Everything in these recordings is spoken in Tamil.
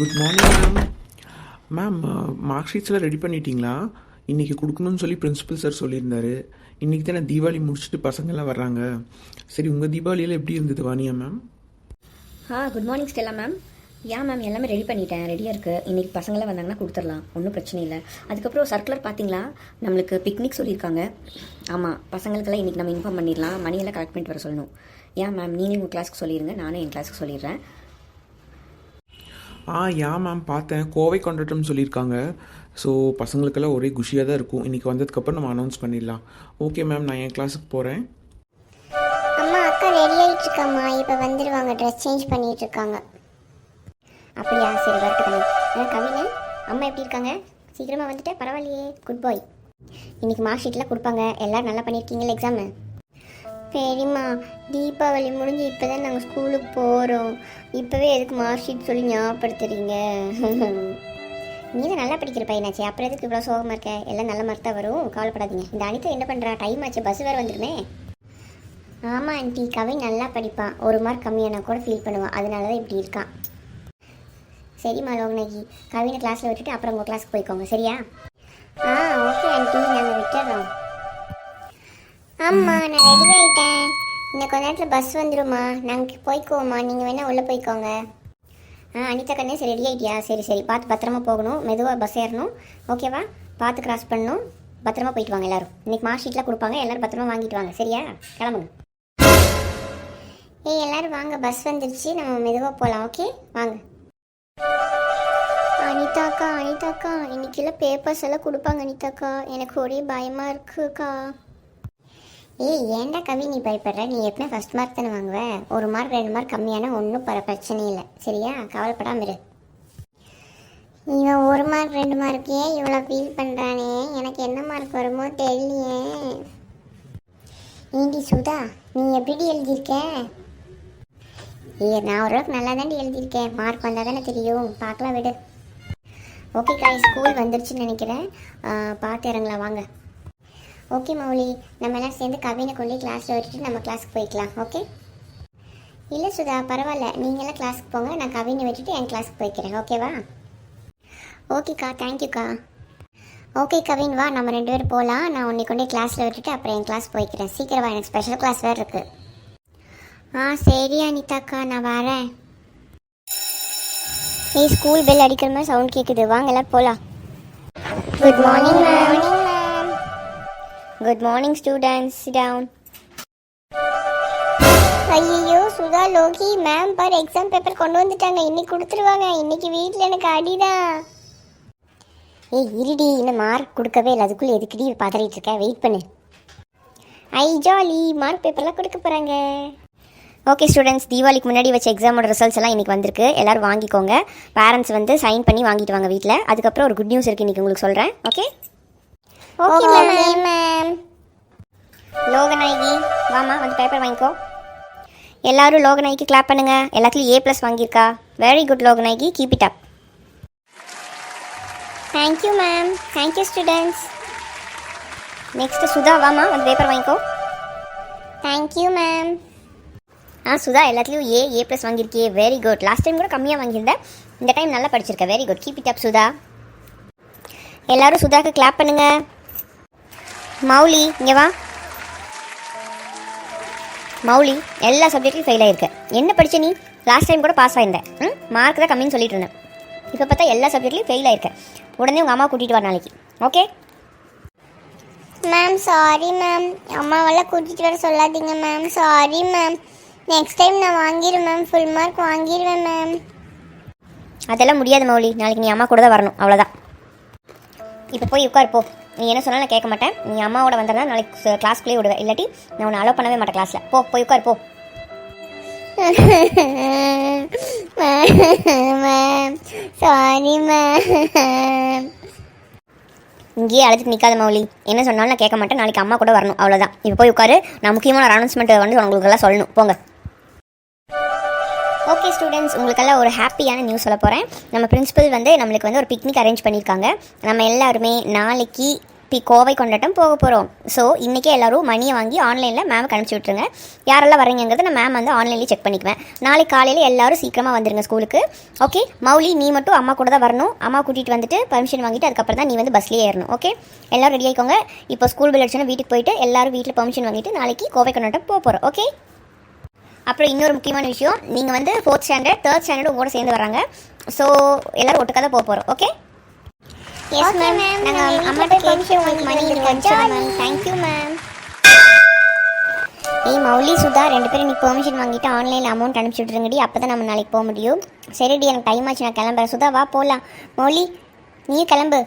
Good morning ma'am. மார்க் ஷீட்ஸ்லாம் ரெடி பண்ணிட்டீங்களா? இன்றைக்கி கொடுக்கணும்னு சொல்லி பிரின்சிபல் சார் சொல்லியிருந்தாரு. இன்றைக்கி தானே தீபாவளி முடிச்சுட்டு பசங்கள்லாம் வர்றாங்க. சரி, உங்கள் தீபாவளியில் எப்படி இருந்தது வாணியா ma'am? Good morning Stella ma'am. Ma'am எல்லாமே ரெடி பண்ணிட்டேன், ரெடியாக இருக்குது. இன்றைக்கி பசங்களாம் வந்தாங்கன்னா கொடுத்துடலாம், ஒன்றும் பிரச்சனை இல்லை. அதுக்கப்புறம் சர்க்குலர் பார்த்தீங்களா, நம்மளுக்கு பிக்னிக் சொல்லியிருக்காங்க. ஆமாம், பசங்களுக்கெல்லாம் இன்றைக்கி நம்ம இன்ஃபார்ம் பண்ணிடலாம், மணியெல்லாம் கலெக்ட் பண்ணிட்டு வர சொல்லணும். மேம் நீங்களும் உங்கள் கிளாஸுக்கு சொல்லிடுங்க, நானும் என் கிளாஸுக்கு சொல்லிடுறேன். மேம் பார்த்தேன், கோவை கொண்டாட்டம் சொல்லியிருக்காங்க. ஸோ பசங்களுக்கெல்லாம் ஒரே குஷியாக தான் இருக்கும். இன்றைக்கி வந்ததுக்கப்புறம் நம்ம அனௌன்ஸ் பண்ணிடலாம். ஓகே மேம், நான் என் கிளாஸுக்கு போகிறேன். அம்மா, அக்கா ரெடி ஆகிட்டு இருக்காம்மா, இப்போ வந்துடுவாங்க. ட்ரெஸ் சேஞ்ச் பண்ணிட்டு இருக்காங்க. அப்படியா, சரி வரட்டுக்கண்ணே. கவினு, அம்மா எப்படி இருக்காங்க? சீக்கிரமாக வந்துட்டு, பரவாயில்லையே, குட் பாய். இன்றைக்கி மார்க் ஷீட்லாம் கொடுப்பாங்க, எல்லோரும் நல்லா பண்ணியிருக்கீங்களா எக்ஸாமு? பெரியம்மா, தீபாவளி முடிஞ்சு இப்போ தான் நாங்கள் ஸ்கூலுக்கு போகிறோம். இப்போவே எதுக்கு மார்க் ஷீட் சொல்லி ஞாபகப்படுத்துறீங்க? நீ தான் நல்லா படிக்கிற பையனாச்சே, அப்புறம் எதுக்கு இவ்வளோ சோகமாக இருக்க? எல்லாம் நல்ல மார்க் தான் வரும், கவலைப்படாதீங்க. இந்த அனிதா என்ன பண்ணுறா? டைம் ஆச்சு, பஸ் வேறு வந்துடுமே. ஆமாம் ஆண்டி, கவி நல்லா படிப்பான். ஒரு மார்க் கம்மியானா கூட ஃபீல் பண்ணுவான், அதனால தான் இப்படி இருக்கான். சரிம்மா லோகநாயகி, கவினை கிளாஸில் விட்டுட்டு அப்புறம் உங்கள் கிளாஸுக்கு போய்க்கோங்க, சரியா? ஓகே ஆண்டி, நாங்கள் விட்டுறோம். ஆமாம், நான் ரெடி ஆகிட்டேன். இன்னும் கொஞ்ச நேரத்தில் பஸ் வந்துடுமா, நாங்கள் போய்க்குவோம்மா. நீங்கள் வேணால் உள்ளே போய்க்கோங்க. அனிதா கண்ணே, சரி ரெடி ஆகிட்டியா? சரி சரி, பார்த்து பத்திரமா போகணும், மெதுவாக பஸ் ஏறணும், ஓகேவா? பார்த்து கிராஸ் பண்ணணும், பத்திரமா போயிட்டு வாங்க எல்லோரும். இன்றைக்கி மார்க் ஷீட்லாம் கொடுப்பாங்க, எல்லோரும் பத்திரமா வாங்கிட்டு வாங்க, சரியா? கிளம்புங்க. எல்லோரும் வாங்க, பஸ் வந்துடுச்சு, நம்ம மெதுவாக போகலாம். ஓகே, வாங்க. அனிதாக்கா, இன்னைக்கெல்லாம் பேப்பர்ஸ் எல்லாம் கொடுப்பாங்க அனிதாக்கா. எனக்கு ஒரே பயமாக இருக்குக்கா. ஏன்டா கவி நீ பயப்படுற? நீ எப்படின்னா ஃபஸ்ட் மார்க் தானே வாங்குவ. ஒரு மார்க் 2 மார்க் கம்மியான ஒன்றும் பிரச்சனை இல்லை, சரியா? கவலைப்படாமல் இரு. இவன் 1 மார்க் 2 மார்க்கே இவ்வளோ ஃபீல் பண்ணுறானே, எனக்கு என்ன மார்க் வருமோ தெரியலையே. ஏண்டி சுதா, நீ எப்படி எழுதியிருக்க? நான் ஓரளவுக்கு நல்லா தாண்டி எழுதியிருக்கேன். மார்க் வந்தால் தானே தெரியும், பார்க்கலாம் விடு. ஓகே காய், ஸ்கூல் வந்துருச்சுன்னு நினைக்கிறேன். பார்த்து இறங்கலாம், வாங்க. ஓகே மௌலி, நம்ம எல்லாம் சேர்ந்து கவினை கொண்டு கிளாஸில் விட்டுட்டு நம்ம கிளாஸுக்கு போய்க்கலாம். ஓகே? இல்லை சுதா, பரவாயில்ல, நீங்களாம் கிளாஸுக்கு போங்க, நான் கவினை விட்டுட்டு என் கிளாஸுக்கு போய்க்கிறேன். ஓகேவா? ஓகேக்கா, தேங்க்யூக்கா. ஓகே கவின், வா நம்ம 2 பேரும் போகலாம். நான் உன்னை கொண்டு கிளாஸில் விட்டுட்டு அப்புறம் என் கிளாஸ் போய்க்கிறேன். சீக்கிரம் வா, எனக்கு ஸ்பெஷல் கிளாஸ் வேறு இருக்குது. சரி அனிதாக்கா, நான் வரேன். ஸ்கூல் பெல் அடிக்கிற மாதிரி சவுண்ட் கேட்குது, வாங்க எல்லாம் போகலாம். Good morning ma'am. Good morning students, sit down. ஐயோ சுதா, லோகி மேம் பாரு, எக்ஸாம் பேப்பர் கொண்டு வந்துட்டாங்க. இன்னைக்கு கொடுத்துருவாங்க. இன்னைக்கு வீட்டில் எனக்கு அடிதான். இருடி, இன்னும் மார்க் கொடுக்கவே இல்லை, அதுக்குள்ளே எதுக்குடி பதறிட்டு இருக்க? வெயிட் பண்ணு. ஜாலி, மார்க் பேப்பர்லாம் கொடுக்க போகிறாங்க. ஓகே ஸ்டூடெண்ட்ஸ், தீபாவளிக்கு முன்னாடி வச்ச எக்ஸாமோட ரிசல்ட்ஸ் எல்லாம் இன்றைக்கி வந்திருக்கு. எல்லோரும் வாங்கிக்கோங்க. பேரண்ட்ஸ் வந்து சைன் பண்ணி வாங்கிட்டு வாங்க வீட்டில். அதுக்கப்புறம் ஒரு குட் நியூஸ் இருக்குது, இன்றைக்கி உங்களுக்கு சொல்கிறேன். Okay ma'am. லோகநாயகி, வாமா வந்து பேப்பர் வாங்கிக்கோ. எல்லாரும் லோகநாயகிக்கு கிளாப் பண்ணுங்க. எல்லாத்துலேயும் A+ வாங்கியிருக்கா. Very good Loganayaki, keep it up. Thank you ma'am. Thank you students. Next Sudha, வாமா வந்து பேப்பர் வாங்கிக்கோ. Thank you ma'am. சுதா, எல்லாத்துலேயும் A+ வாங்கியிருக்கியே, வெரி குட். லாஸ்ட் டைம் கூட கம்மியாக வாங்கியிருந்தேன், இந்த டைம் நல்லா படிச்சிருக்க. Very good, keep it up Sudha. எல்லாரும் சுதாக்கு கிளாப் பண்ணுங்க. மௌலி, இங்கே வா. மௌலி, எல்லா சப்ஜெக்ட்லையும் ஃபெயில் ஆகிருக்க. என்ன படிச்ச நீ? லாஸ்ட் டைம் கூட பாஸ் ஆயிருந்தேன், மார்க் தான் கம்மின்னு சொல்லிட்டு இருந்தேன். இப்போ பார்த்தா எல்லா சப்ஜெக்ட்லையும் ஃபெயில் ஆயிருக்க. உடனே உங்கள் அம்மா கூட்டிகிட்டு வர நாளைக்கு. Okay ma'am, sorry ma'am. அம்மாவெல்லாம் கூட்டிகிட்டு வர சொல்லாதீங்க ma'am. Sorry ma'am. Next time நான் வாங்கிடுவேன் மேம், ஃபுல் மார்க் வாங்கிடுவேன் மேம். அதெல்லாம் முடியாது மௌலி, நாளைக்கு நீ அம்மா கூட தான் வரணும், அவ்வளோதான். இப்போ போய் உட்கார் போ. நீ என்ன சொன்னாலும் நான் கேட்க மாட்டேன். நீ அம்மாவோட வந்தா நாளைக்கு கிளாஸ்க்குள்ளேயே விடுவேன், இல்லாட்டி நான் உன்னை அலோவ் பண்ணவே மாட்டேன் கிளாஸில். போய் உட்கார் போ. Ma'am, sorry ma'am. இங்கேயே அழைச்சிட்டு நிற்காத மௌலி, என்ன சொன்னாலும் நான் கேட்க மாட்டேன். நாளைக்கு அம்மா கூட வரணும், அவ்வளோதான். இப்போ போய் உட்காரு. நான் முக்கியமான ஒரு அனௌன்ஸ்மெண்ட் வந்து உங்களுக்கெல்லாம் சொல்லணும், போங்க. ஓகே ஸ்டூடெண்ட்ஸ், உங்களுக்கெல்லாம் ஒரு ஹாப்பியான நியூஸ் சொல்ல போகிறேன். நம்ம பிரின்சிபல் வந்து நம்மளுக்கு வந்து ஒரு பிக்னிக் அரேஞ்ச் பண்ணியிருக்காங்க. நம்ம எல்லாருமே நாளைக்கு கோவை கொண்டாட்டம் போக போகிறோம். ஸோ இன்றைக்கே எல்லோரும் மணியை வாங்கி ஆன்லைனில் மேமுக்கு அனுப்பிச்சி விட்ருங்க. யாரெல்லாம் வரீங்கிறத நான் மேம் வந்து ஆன்லைன்லேயே செக் பண்ணிக்குவேன். நாளைக்கு காலையில் எல்லோரும் சீக்கிரமாக வந்துடுங்க ஸ்கூலுக்கு. ஓகே மௌலி, நீ மட்டும் அம்மா கூட தான் வரணும். அம்மா கூட்டிகிட்டு வந்துட்டு பர்மிஷன் வாங்கிட்டு அதுக்கப்புறம் தான் நீ வந்து பஸ்லேயே ஏறணும். ஓகே, எல்லோரும் ரெடி ஆகிக்கோங்க. இப்போ ஸ்கூல் பில் அடிச்சோன்னா வீட்டுக்கு போயிட்டு எல்லோரும் வீட்டில் பர்மிஷன் வாங்கிட்டு நாளைக்கு கோவை கொண்டாட்டம் போக போகிறோம். ஓகே, அப்புறம் இன்னொரு முக்கியமான விஷயம், நீங்கள் வந்து 4th ஸ்டாண்டர்ட் 3rd ஸ்டாண்டர்ட் உங்களோட சேர்ந்து வராங்க. ஸோ எல்லோரும் ஒட்டுக்காக போக போகிறோம். Okay, yes ma'am. நாங்கள் அம்மாட்ட பெர்மிஷன் உங்களுக்கு மணி வச்சோம் மேம். Thank you ma'am. ஏய் மௌலி, சுதா 2 பேரும் நீ பெர்மிஷன் வாங்கிட்டு ஆன்லைனில் அமௌண்ட் அனுப்பிச்சி விட்ருங்கடி. அப்போ தான் நம்ம நாளைக்கு போக முடியும். சரிடி, எனக்கு டைம் ஆச்சு, நான் கிளம்புறேன். சுதா வா போகலாம். மௌலி நீ கிளம்பு.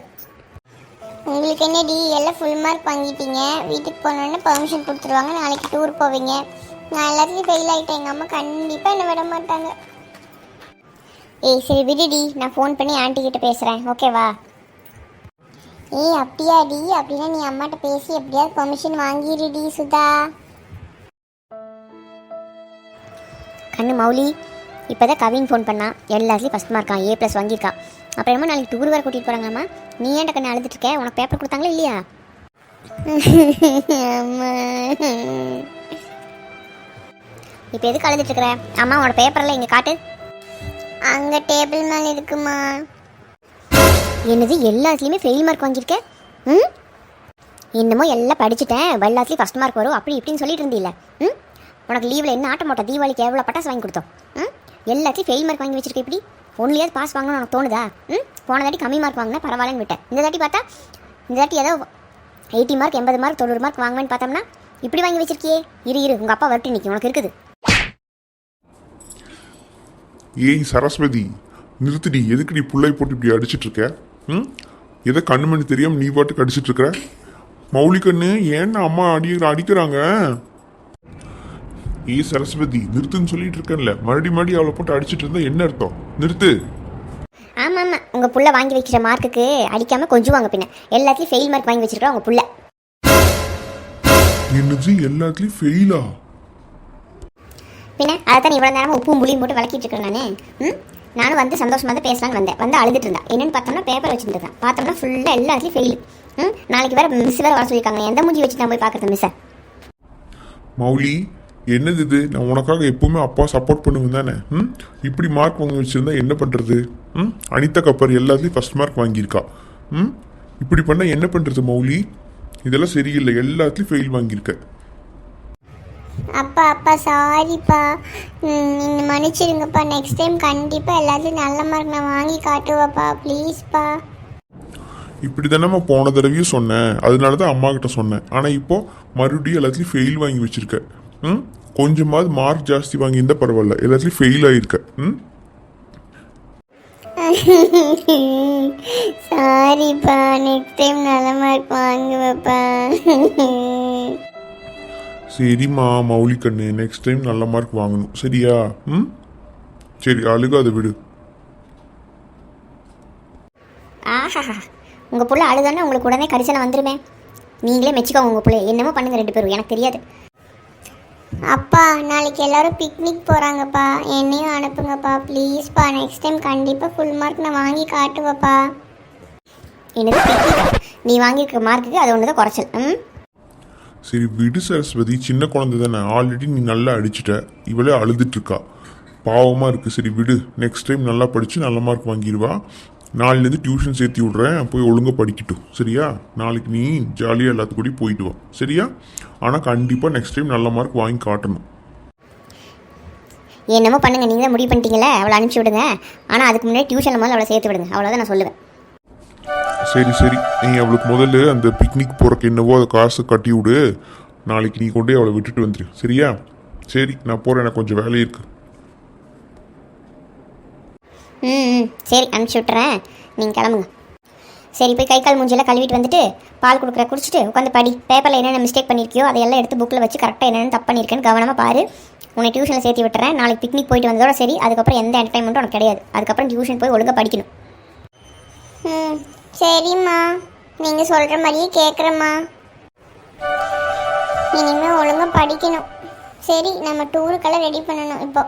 உங்களுக்கு என்னடி எல்லாம் ஃபுல் மார்க் வாங்கிட்டீங்க, வீட்டுக்கு போனோன்னே பெர்மிஷன் கொடுத்துருவாங்க, நாளைக்கு டூர் போவீங்க. நான் எல்லாத்துலேயும் ஃபெயில் ஆகிட்டேன். எங்கள் அம்மா கண்டிப்பாக என்னை விட மாட்டாங்க. ஏய் சரி விடுடி, நான் ஃபோன் பண்ணி ஆண்டி கிட்ட பேசுகிறேன். ஓகேவா? ஏய் அப்படியாடி? அப்படின்னா நீ அம்மாட்ட பேசி எப்படியாவது பெர்மிஷன் வாங்கிடுடி சுதா. கண்ணு மௌலி, இப்போ தான் கவின் ஃபோன் பண்ணா. எல்லாத்துலேயும் ஃபஸ்ட் மார்க்கான், A+ வாங்கியிருக்கா. அப்புறமா நாளைக்கு டூர் வேறு கூட்டிகிட்டு போகிறாங்கம்மா. நீ ஏன்டா கண்ணு அழுதுட்டுருக்க? உனக்கு பேப்பர் கொடுத்தாங்களா இல்லையா? இப்போ எதுக்கு அழுதுட்டுருக்குற? அம்மா உன்னோட பேப்பரில் இங்கே காட்டு. அங்கே டேபிள் மேலே இருக்குமா? என்னது எல்லாத்துலேயுமே ஃபெயில் மார்க் வாங்கியிருக்க? என்னமோ எல்லாம் படிச்சுட்டேன், எல்லாத்துலேயும் ஃபஸ்ட் மார்க் வரும் அப்படி இப்படின்னு சொல்லிட்டு இருந்தீல்ல. உனக்கு லீவில் என்ன ஆட்டம் போட்ட? தீபாவளிக்கு எவ்வளோ பட்டாசு வாங்கி கொடுத்தோம். எல்லாத்தையும் ஃபெயில் மார்க் வாங்கி வச்சிருக்க. இப்படி ஒன்லையாவது பாஸ் வாங்கணும்னு உனக்கு தோணுதா? போன தாட்டி கம்மி மார்க் வாங்கினா பரவாயில்லன்னு விட்டேன். இந்த தாட்டி பார்த்தா இந்த தாட்டி ஏதோ 80 மார்க் 80 மார்க் 90 மார்க் வாங்குவேன்னு பார்த்தோம்னா இப்படி வாங்கி வச்சிருக்கியே. இரு உங்கள் அப்பா வரட்டு நிற்கும், உனக்கு இருக்குது. ஏய் சரஸ்வதி, நிறுத்திடி. எதுக்கு நீ புள்ளை போட்டு இப்படி அடிச்சிட்டு இருக்க? எதை கண்ணு மணி தெரியாம நீ பாட்டுக்கு அடிச்சிட்டு இருக்கிற? மௌலி கண்ணு, ஏன்னா அம்மா அடிக்கிறாங்க? ஏய் சரஸ்வதி, நிறுத்துன்னு சொல்லிட்டு இருக்கேன்ல, மறுபடி அவளை போட்டு அடிச்சிட்டு இருந்தா என்ன அர்த்தம்? நிறுத்து. ஆமாம் உங்கள் புள்ள வாங்கி வைக்கிற மார்க்குக்கு அடிக்காமல் கொஞ்சம் வாங்க. பின்ன எல்லாத்துலேயும் ஃபெயில் மார்க் வாங்கி வச்சிருக்கா உங்கள் புள்ள. என்னது எல்லாத்துலேயும் ஃபெயிலா? பின்ன அதை தான் இவ்வளோ நேரமாக உப்பும் புளியும் போட்டு வளர்க்கிட்டு இருக்கேன். நானும் வந்து சந்தோஷமாக தான் பேசலான்னு வந்தேன். வந்து அழுதுட்டு இருந்தா. என்னென்னு பார்த்தோம்னா பேப்பர் வச்சுருந்தேன். பார்த்தோம்னா ஃபுல்லாக எல்லாத்துலேயும் ஃபெயில். நாளைக்கு வேறு மிஸ் வேறு வர சொல்லியிருக்காங்க. எந்த மூஞ்சி வச்சு நான் போய் பார்க்குறது மிஸ்ஸை? மௌலி என்னது இது? நான் உனக்காக எப்பவுமே அப்பா சப்போர்ட் பண்ணுவேன் தானே. இப்படி மார்க் வாங்கி வச்சிருந்தா என்ன பண்ணுறது? அனிதா கப்பர் எல்லாத்துலேயும் ஃபஸ்ட் மார்க் வாங்கியிருக்கா. இப்படி பண்ணால் என்ன பண்ணுறது மௌலி? இதெல்லாம் சரியில்லை, எல்லாத்துலேயும் ஃபெயில் வாங்கியிருக்க. அப்பா சாரிப்பா, நீங்கள் மன்னிச்சிடுங்கப்பா. நெக்ஸ்ட் டைம் கண்டிப்பாக எல்லாத்துலேயும் நல்ல மார்க் நான் வாங்கி காட்டுவேப்பா, ப்ளீஸ்ப்பா. இப்படி தானேம்மா போன தடவையும் சொன்னேன், அதனால தான் அம்மா கிட்ட சொன்னேன். ஆனால் இப்போ மறுபடியும் எல்லாத்துலேயும் ஃபெயில் வாங்கி வச்சிருக்க. கொஞ்சமாவது மார்க் ஜாஸ்தி வாங்கியிருந்தா பரவாயில்ல, எல்லாத்துலேயும் ஃபெயில் ஆகிருக்க. சாரிப்பா, நெக்ஸ்ட் டைம் நல்ல மார்க் வாங்குவேப்பா. சரிம்மா மௌலி கண்ணு, நெக்ஸ்ட் டைம் நல்ல மார்க் வாங்கணும் சரியா? சரி அழுகாத விடு. ஆஹா, உங்கள் புள்ள அழுதானே உங்களுக்கு உடனே கரிசனை வந்துருமே. நீங்களே மெச்சிக்கோங்க உங்கள் பிள்ளை. என்னமோ பண்ணுங்க 2 பேரும், எனக்கு தெரியாது. அப்பா நாளைக்கு எல்லாரும் பிக்னிக் போகிறாங்கப்பா, என்னையும் அனுப்புங்கப்பா ப்ளீஸ்ப்பா. நெக்ஸ்ட் டைம் கண்டிப்பாக ஃபுல் மார்க் நான் வாங்கி காட்டுவேப்பா. என்னது பிக்னிக்? நீ வாங்கியிருக்க மார்க்குக்கு அது ஒன்று தான் குறைச்சல். சரி விடு சரஸ்வதி, சின்ன குழந்தை தானே, ஆல்ரெடி நீ நல்லா அடிச்சிட்ட, இவளே அழுதுட்டு இருக்கா, பாவமாக இருக்குது. சரி விடு, நெக்ஸ்ட் டைம் நல்லா படித்து நல்ல மார்க் வாங்கிடுவா. நாளையிலேருந்து டியூஷன் சேர்த்து விட்றேன், போய் ஒழுங்காக படிக்கட்டும் சரியா? நாளைக்கு நீ ஜாலியாக எல்லாத்துக்கூடயும் போயிட்டு வா சரியா? ஆனால் கண்டிப்பாக நெக்ஸ்ட் டைம் நல்ல மார்க் வாங்கி காட்டணும். என்னமோ பண்ணுங்க, நீங்கள் தான் முடிவு பண்ணிட்டீங்களே, அவளை அனுப்பிச்சி விடுங்க. ஆனால் அதுக்கு முன்னாடி டியூஷனில் முதல்ல அவளை சேர்த்து விடுங்க, அவ்வளோதான் நான் சொல்லுவேன். சரி நீ அவளுக்கு முதல்ல அந்த பிக்னிக் போகிறக்கு என்னவோ அதை காசு கட்டி விடு. நாளைக்கு நீ கொண்டே அவளை விட்டுட்டு வந்துடு சரியா? சரி நான் போகிறேன், எனக்கு கொஞ்சம் வேலை இருக்குது. சரி அனுப்பிச்சி விட்டுறேன், நீங்கள் கிளம்புங்க. சரி போய் கை கால் மூஞ்சியெல்லாம் கழுவிட்டு வந்துட்டு பால் குடிச்சிட்டு உட்காந்து படி. பேப்பரில் என்னென்ன மிஸ்டேக் பண்ணியிருக்கியோ அதையெல்லாம் எடுத்து புக்கில் வச்சு கரெக்டாக என்னென்ன தப்பு பண்ணியிருக்கேன்னு கவனமாக பாரு. உன்னை டியூஷனில் சேர்த்து விட்டுறேன். நாளைக்கு பிக்னிக் போயிட்டு வந்ததோட சரி, அதுக்கப்புறம் எந்த என்டர்டைன்மெண்ட்டும் உனக்கு கிடையாது. அதுக்கப்புறம் டியூஷன் போய் ஒழுங்காக படிக்கணும். சரிம்மா, நீங்கள் சொல்கிற மாதிரியே கேட்குறேம்மா. இனிமேல் ஒழுங்காக படிக்கணும். சரி நம்ம டூருக்கெல்லாம் ரெடி பண்ணணும் இப்போ.